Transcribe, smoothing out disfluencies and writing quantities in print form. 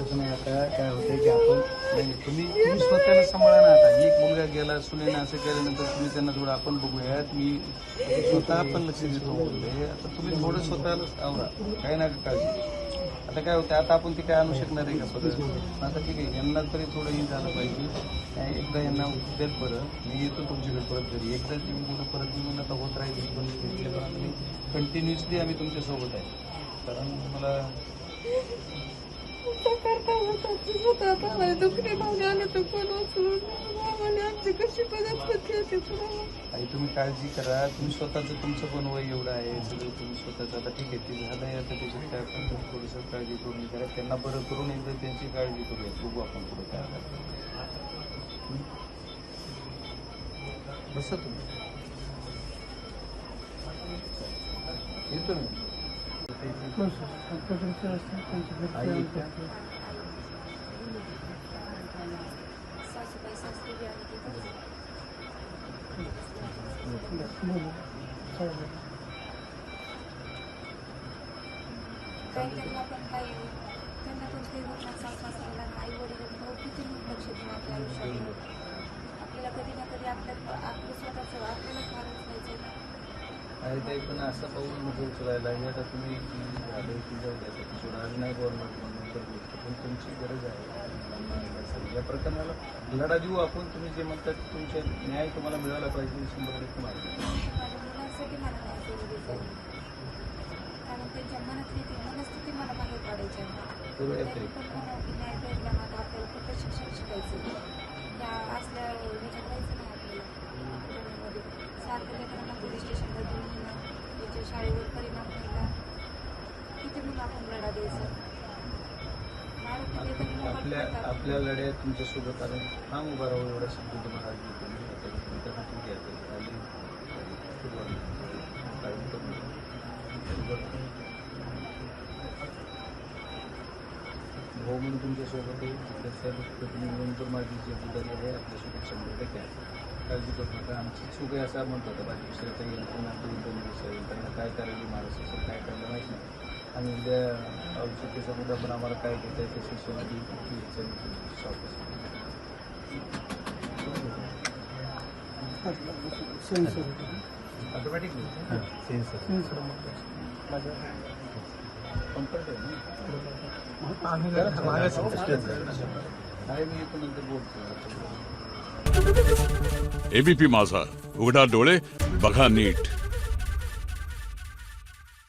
तसं नाही. आता काय होतंय की आपण नाही, तुम्ही स्वतःला सांभाळा ना. आता एक मुलगा गेला सुनेनं असं केल्यानंतर तुम्ही त्यांना थोडं आपण बघूयात, मी स्वतः पण लक्ष देतो बोलले. आता तुम्ही थोडं स्वतःला आवरा, काय ना काळजी. आता काय होतं, आता आपण ते काय आणू शकणार आहे का स्वतः? आता ठीक आहे, यांना तरी थोडं हे झालं पाहिजे. एकदा यांना देत बरं, मी येतो तुमच्याकडे परत घरी. एकदा तुम्ही मुलं परत येऊन आता होत राहील पण घेतले, पण आम्ही कंटिन्युअसली आम्ही तुमच्यासोबत आहे. कारण मला आई तुम्ही काळजी करा. तुम्ही स्वतःचं तुमचं पण वय एवढं आहे, सगळं तुम्ही स्वतःचं आता ठीक आहे ते झालंय. आता त्याच्यात काय पण तुम्ही थोडंसं काळजी करून करा. त्यांना बरं करून एकदा त्यांची काळजी करूया. बघू आपण पुढे काय करतो. बसा तुम्ही, येतो मी. आई येते. त्यांना पण काही आई वडील किती लक्ष देऊन आपल्या आयुष्यात आपल्याला कधी ना कधी आपलं स्वतःचं आपल्याला फार उचलायचं ना. आणि ते पण असं पाहून नको उचलायला. आता तुम्ही झालं की जाऊ द्या, थोडं आज नाही गव्हर्नमेंट म्हणून तर गोष्ट पण तुमची गरज आहे. या प्रकरणाला लढा देऊ आपण. तुम्ही जे म्हणतात तुमचे न्याय तुम्हाला मिळाला पाहिजे 100% माहिती. माझ्या मुलांसाठी मला न्याय जरुरी आहे. कारण त्यांच्या मनातली ती मनस्थिती मला मागे पाडायची आहे. त्यांनी पण म्हणावं की न्याय भेटला ना आता आपल्याला फक्त शिक्षण शिकायचं. त्या असल्या ह्याच्यात जायचं नाही आपल्याला. सारखं लेकरांना पोलीस स्टेशनला घेऊन येणं, त्याच्या शाळेवर परिणाम व्हायला किती म्हणून आपण लढा द्यायचा. आपल्या लढ्यात तुमच्यासोबत आणि ठाम उभा राहू एवढा शब्द तुम्हाला आज देतो मी. आता ठीक आहे, भाऊ म्हणून तुमच्यासोबत म्हणून तर माझी जबाबदारी आहे. आपल्यासोबत 100% आहे. काळजी करू नका. आमची चूक आहे असं म्हणतो आता बाकी दुसऱ्या काही त्यांना काय करायला माणूस असेल काय करायला माहीत नाही. आणि उद्या औषधीचा मुद्दा पण आम्हाला काय घेत आहे त्याची सोनाली ऑटोमॅटिकली आहे. मी येतो नंतर बोलतो. एबीपी माझा, उघडा डोळे बघा नीट.